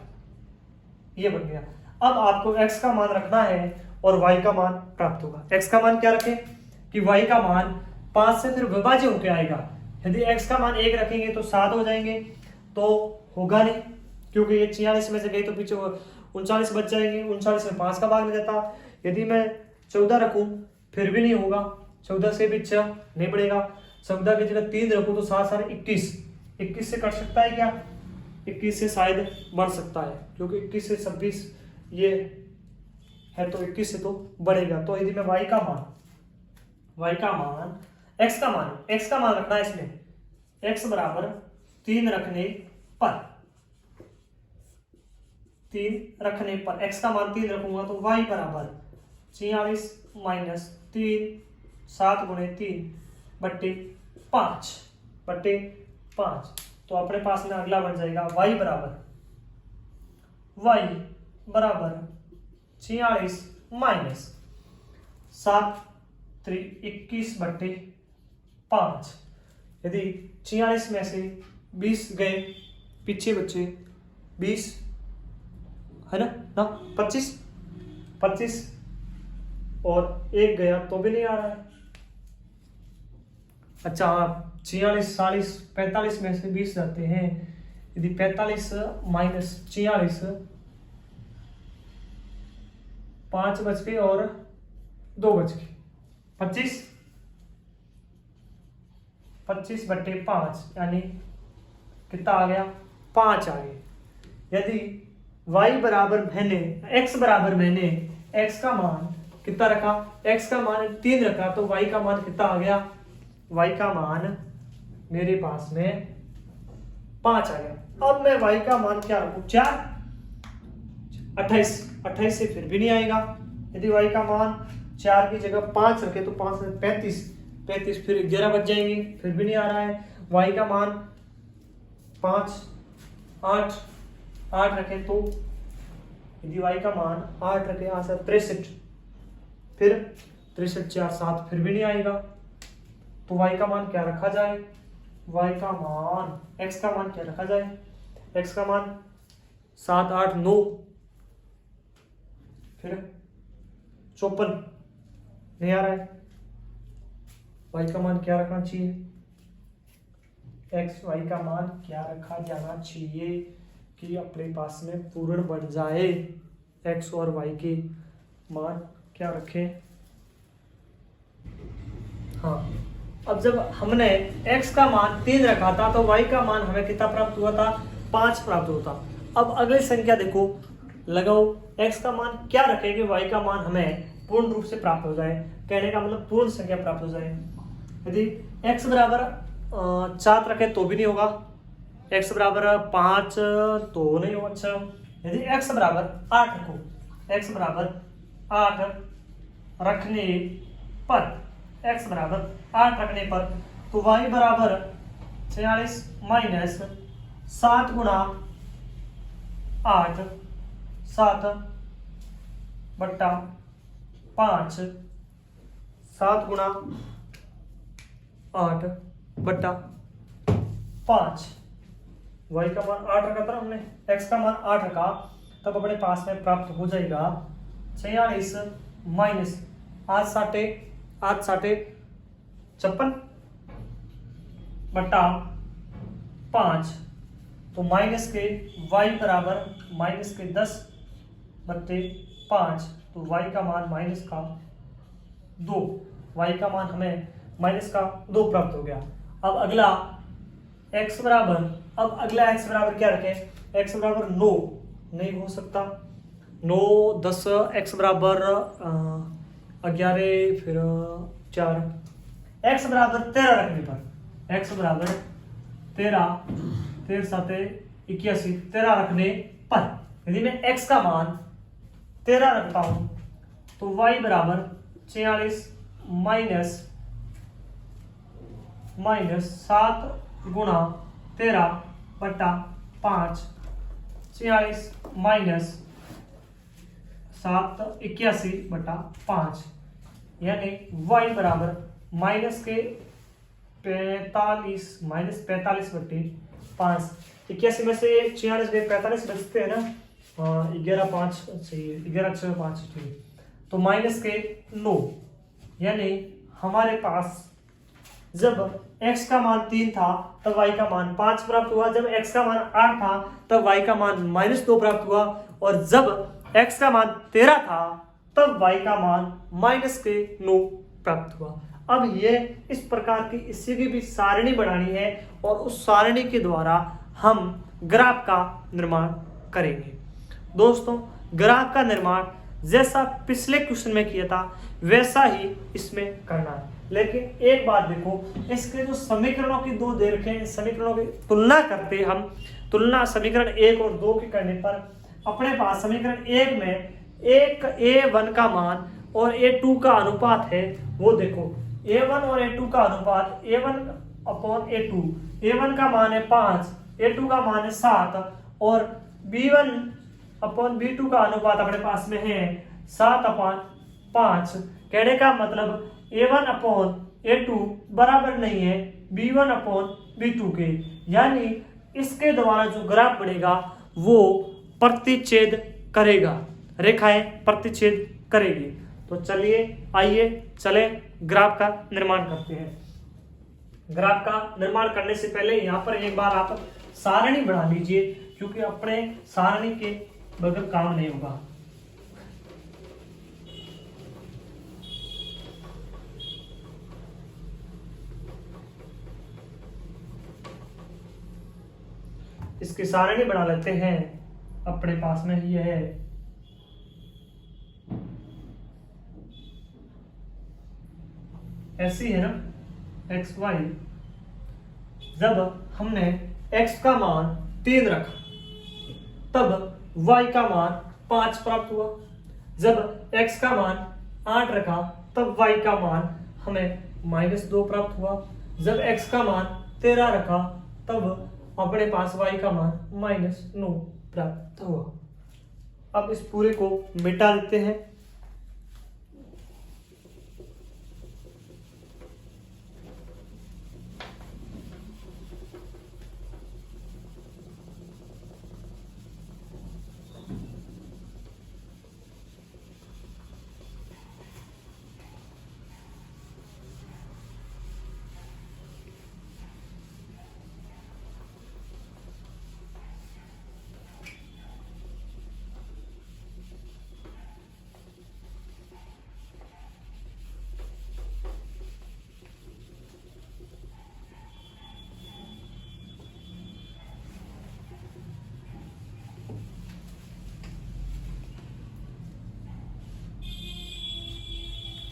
ये बन गया। अब आपको x का मान रखना है और y का मान प्राप्त होगा। x का मान क्या रखें कि y का मान 5 से फिर विभाज्य होकर आएगा। यदि x का मान 1 रखेंगे तो 7 हो जाएंगे, तो होगा नहीं, क्योंकि ये 46 में से गई तो पीछे 39 बच जाएंगे। 39 में 5 का भाग नहीं जाता। यदि मैं 14 रखूं फिर भी नहीं होगा, 14 से भी 6 नहीं बढ़ेगा। 14 की जगह 3 रखूं तो 7 सारे 21, 21 से कट सकता है क्या? 21 से शायद बढ़ सकता है, क्योंकि 21 से 26 ये है, तो 21 से तो बढ़ेगा। तो यदि मैं x का मान रखना है इसमें, x बराबर 3 रखने पर x का मान 3 रखूंगा तो y बराबर 46 माइनस 3 7 गुणे 3 बट्टे 5 तो अपने पास में अगला बन जाएगा y बराबर 46 माइनस 7 3 21 बट्टे 5। यदि 46 में से 20 गए, पीछे बच्चे 20 है ना 25 और 1 गया तो भी नहीं आ रहा है। अच्छा हाँ, 46 40 45 में से 20 जाते हैं। यदि 45 माइनस 46, 5 बच गए और 2 बच गए, 25 बट्टे 5 यानी कितना आ गया? 5 आ गए। यदि x बराबर मैंने x का मान कितना रखा? x का मान 3 रखा, तो y का मान कितना आ गया? y का मान मेरे पास में 5 आ गया। अब मैं y का मान क्या रखूं? 4 28 से फिर भी नहीं आएगा। यदि y का मान 4 की जगह 5 रखे तो 5 से 35 फिर 11 बच जाएंगे, फिर भी नहीं आ रहा है। y का मान 5 8 रखे तो, यदि y का मान 8 रखे 8 से 63, फिर 63 4 7 फिर भी नहीं आएगा। तो y का मान क्या रखा जाए? x का मान क्या रखा जाए? x का मान 7 8 9 फिर 54 नहीं आ रहा है। y का मान क्या रखना चाहिए? y का मान क्या रखा जाना चाहिए कि अपने पास में पूर्ण बन जाए? x और y के मान क्या रखें? हाँ, अब जब हमने x का मान 3 रखा था तो y का मान हमें कितना प्राप्त हुआ था? 5 प्राप्त होता। अब अगली संख्या देखो, लगाओ x का मान क्या रखें कि y का मान हमें पूर्ण रूप से प्राप्त हो जाए। कहने का मतलब पूर्ण संख्या प्राप्त हो जाए। यदि x बराबर 4 रखे तो भी नहीं होगा, x बराबर 5 तो नहीं होगा। अच्छा, यदि x बराबर 8 रखो, x बराबर 8 रखने पर तो y बराबर 46 माइनस 7 गुणा 8 7 बट्टा 5 7 गुणा 8 बटा 5। y का मान 8 रखा था हमने, x का मान 8 रखा, तब अपने पास में प्राप्त हो जाएगा 46 माइनस 8 साटे 56 बटा 5। तो माइनस के y बराबर माइनस के 10 बट्टे 5। तो y का मान माइनस का 2, y का मान हमें माइनस का 2 प्राप्त हो गया। अब अगला x बराबर, अब अगला x बराबर क्या रखें, x बराबर 9 नहीं हो सकता, 9 10 x बराबर 11 फिर 4, x बराबर 13 रखने पर, x बराबर 13 7 81 13 रखने पर यदि मैं x का मान 13 रखता हूं तो y बराबर 46 माइनस 7 गुणा 13 बटा 5, 46 माइनस 7 81 बटा 5, यानी y बराबर माइनस के 45 माइनस 45 बटे 5। 81 में से 46 गए 45 बचते हैं ना, 11 5 चाहिए, 11 6 5 चाहिए, तो माइनस के 9, यानी हमारे पास जब x का मान 3 था तब y का मान 5 प्राप्त हुआ, जब x का मान 8 था तब y का मान -2 प्राप्त हुआ, और जब x का मान 13 था तब y का मान -9 प्राप्त हुआ। अब ये इस प्रकार की इसी की भी सारणी बनानी है और उस सारणी के द्वारा हम ग्राफ का निर्माण करेंगे। दोस्तों, ग्राफ का निर्माण जैसा पिछले क्वेश्चन में किया था वैसा ही इसमें करना है, लेकिन एक बात देखो, इसके जो समीकरणों की 2 दे रखे हैं, समीकरणों की तुलना करते हम, तुलना समीकरण 1 और 2 के करने पर अपने पास समीकरण 1 में एक a1 का मान और a2 का अनुपात है, वो देखो a1 और a2 का अनुपात a1/a2, a1 का मान है 5, a2 का मान है 7, और b1/b2 का अनुपात अपने पास में है 7/5। कहने का मतलब a1/a2 बराबर नहीं है b1/b2 के, यानी इसके द्वारा जो ग्राफ बनेगा वो प्रतिच्छेद करेगा, रेखाएं प्रतिच्छेद करेगी। तो चलिए आइए चले ग्राफ का निर्माण करते हैं। ग्राफ का निर्माण करने से पहले यहाँ पर एक बार आप सारणी बना लीजिए, क्योंकि अपने सारणी के बगैर काम नहीं होगा। इसकी सारणी बना लेते हैं, अपने पास में ये है, ऐसी है ना एक्स वाई। जब हमने x का मान 3 रखा तब y का मान 5 प्राप्त हुआ, जब x का मान 8 रखा तब y का मान हमें -2 प्राप्त हुआ, जब x का मान 13 रखा तब अपने पास y का मान -9 प्राप्त हुआ। अब इस पूरे को मिटा देते हैं।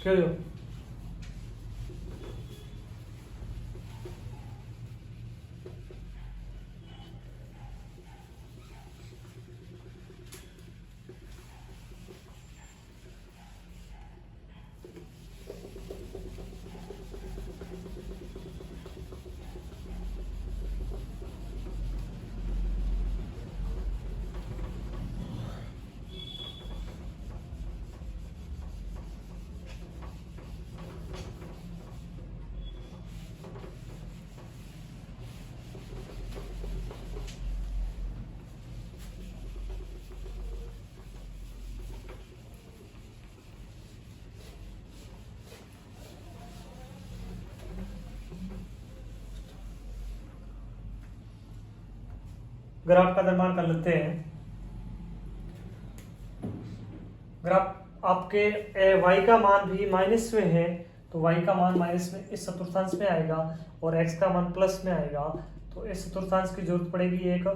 क्या हो? ग्राफ का निर्माण कर लेते हैं। ग्राफ आपके y का मान भी माइनस में है, तो y का मान माइनस में इस चतुर्थांश में आएगा और x का मान प्लस में आएगा, तो इस चतुर्थांश की जरूरत पड़ेगी एक,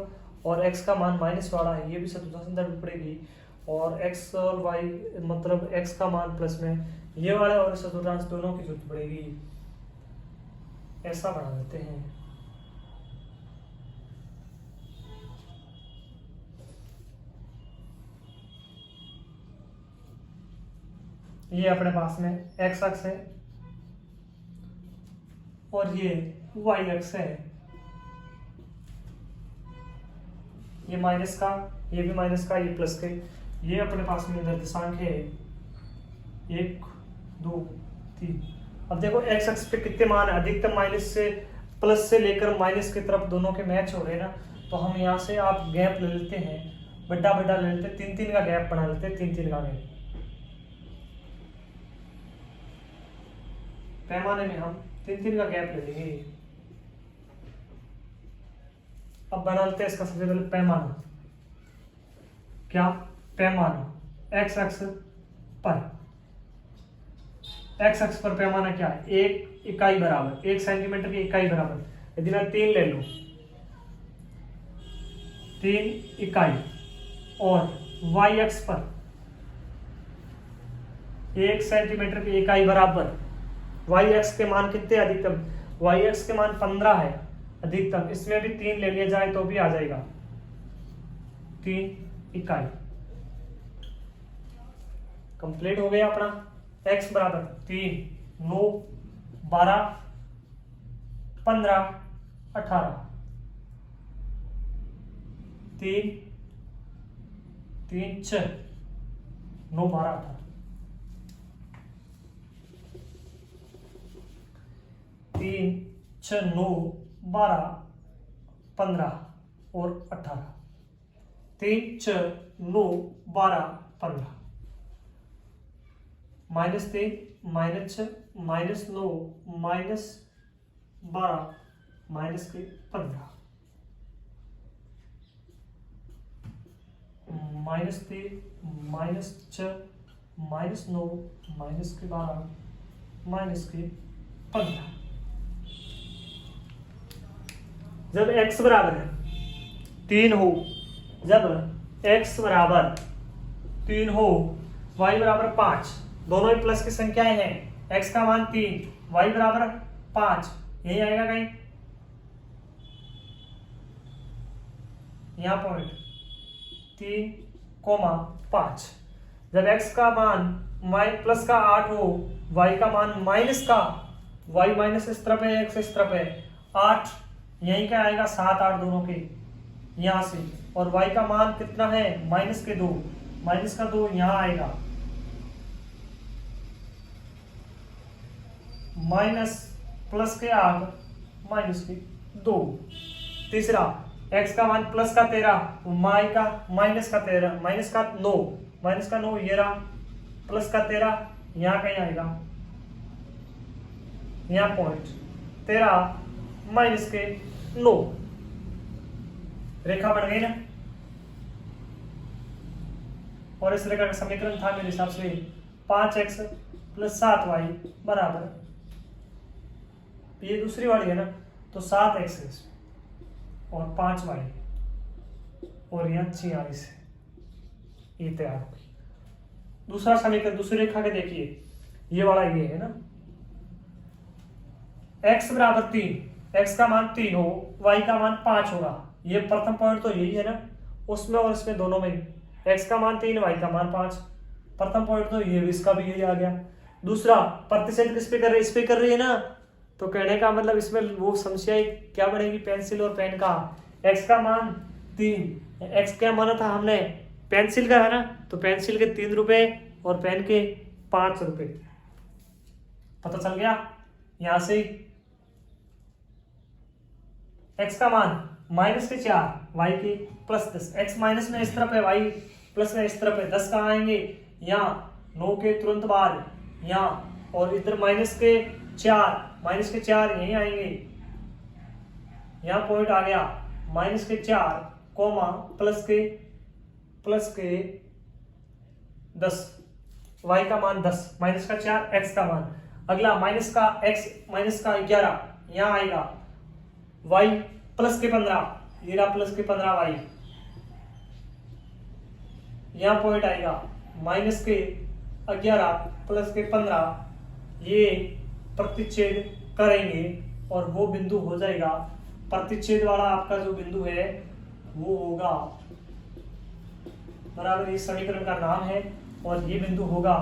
और x का मान माइनस वाला है, ये भी चतुर्थांश जरूरत पड़ेगी, और x और y मतलब x का मान प्लस में ये वाले और चतुर्थांश दोनों की जरूरत पड़ेगी। ऐसा बना देते हैं। ये अपने पास में x अक्ष है और ये y अक्ष है, ये माइनस का, ये भी माइनस का, ये प्लस के, ये अपने पास में निर्देशांक है 1 2 3। अब देखो x अक्ष पे कितने मान है, अधिकतम माइनस से प्लस से लेकर माइनस की तरफ दोनों के मैच हो रहे हैं ना, तो हम यहाँ से आप गैप ले लेते हैं, बड़ा बड़ा ले लेते हैं, 3 3 का गैप बना लेते हैं, 3 3 का गैप। पैमाने में हम 3 3 का गैप ले लेंगे। अब बना लेते हैं इसका सबसे पहले पैमाना। क्या पैमाना x अक्ष पर, x अक्ष पर पैमाना क्या है, 1 इकाई बराबर, 1 सेंटीमीटर की इकाई बराबर, यदि मैं 3 ले लूं 3 इकाई, और y अक्ष पर 1 सेंटीमीटर की इकाई बराबर, y अक्ष के मान कितने अधिकतम, y अक्ष के मान 15 है अधिकतम, इसमें भी 3 ले लिया जाए तो भी आ जाएगा 3 इकाई। कंप्लीट हो गया अपना। x बराबर 3 9 12 15 18, 3 3 6 9 12 18, 3 6 9 12 15 और 18, 3 6 9 12 15, -3 -6 -9 -12 -15, -3 -6 -9 -12 -15। जब x बराबर है 3 हो, जब x बराबर 3 हो, y बराबर 5, दोनों ही प्लस की संख्याएं हैं, x का मान 3 y बराबर 5, यही आएगा कहीं यहाँ पॉइंट 3,5। जब x का मान y प्लस का 8 हो, y का मान माइनस का, y माइनस इस तरफ है, x इस तरफ है, 8 यहीं का आएगा, 7 8 दोनों के यहां से, और y का मान कितना है -2, -2 यहां आएगा, माइनस प्लस के 8 -2। तीसरा x का मान प्लस का 13, y का माइनस का 13, माइनस का 9 ये रहा, प्लस का 13 यहाँ कहीं आएगा, यहाँ पॉइंट 13 माइनस के 9, रेखा बन गई ना। और इस रेखा का समीकरण था मेरे हिसाब से 5x + 7y बराबर, ये दूसरी वाली है ना, तो 7x और 5y और यहाँ 46 है, ये तैयार हो गई। दूसरा समीकरण दूसरी रेखा के देखिए, ये वाला ये है ना, x बराबर 3, x का मान 3 हो, y का मान 5 होगा, ये प्रथम पॉइंट तो यही है ना, उसमें और इसमें दोनों में x का मान 3 y का मान 5, प्रथम पॉइंट तो ये भी, इसका भी यही आ गया। दूसरा प्रतिशत किस पे कर रही है, इस पे कर रही है ना, तो कहने का मतलब इसमें वो समस्या क्या बनेगी, पेंसिल और पेन का, x का मान 3, x क्या माना था हमने, पेंसिल का है ना, तो पेंसिल के 3 रुपए और पेन के 5 रुपए, पता चल गया यहां से। x का मान -4, y की +10, x माइनस में इस तरफ है, y प्लस में इस तरफ है, 10 कहाँ आएंगे यहाँ, 9 के तुरंत बाद यहाँ, और इधर -4 यहीं आएंगे, यहाँ पॉइंट आ गया -4 कॉमा प्लस के 10, y का मान 10, माइनस का 4, x का मान। अगला माइनस का 11 यहाँ आएगा, y प्लस के 15, ये रहा प्लस के 15y, यहाँ पॉइंट आएगा माइनस के 11 प्लस के 15, ये प्रतिच्छेद करेंगे और वो बिंदु हो जाएगा, प्रतिच्छेद वाला आपका जो बिंदु है वो होगा बराबर, इस समीकरण का नाम है, और ये बिंदु होगा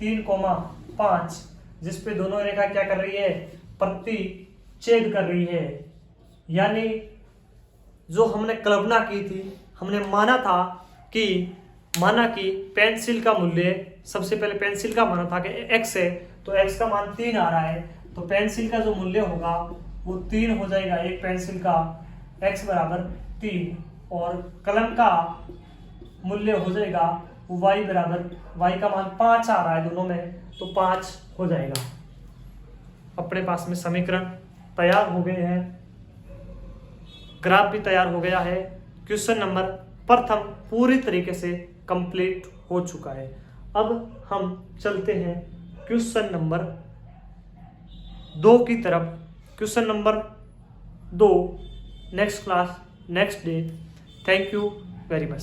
3,5, जिस पे दोनों रेखा क्या कर रही है, प्रतिच्छेद कर रही है। यानी जो हमने कल्पना की थी, हमने माना कि पेंसिल का मूल्य, सबसे पहले पेंसिल का माना था कि x है, तो x का मान 3 आ रहा है, तो पेंसिल का जो मूल्य होगा वो 3 हो जाएगा, एक पेंसिल का x बराबर 3, और कलम का मूल्य हो जाएगा वो y का मान 5 आ रहा है दोनों में, तो 5 हो जाएगा। अपने पास में समीकरण तैयार हो गए हैं, ग्राफ भी तैयार हो गया है, क्वेश्चन नंबर प्रथम पूरी तरीके से कंप्लीट हो चुका है। अब हम चलते हैं क्वेश्चन नंबर 2 की तरफ। Question number 2 next class next day. Thank you very much.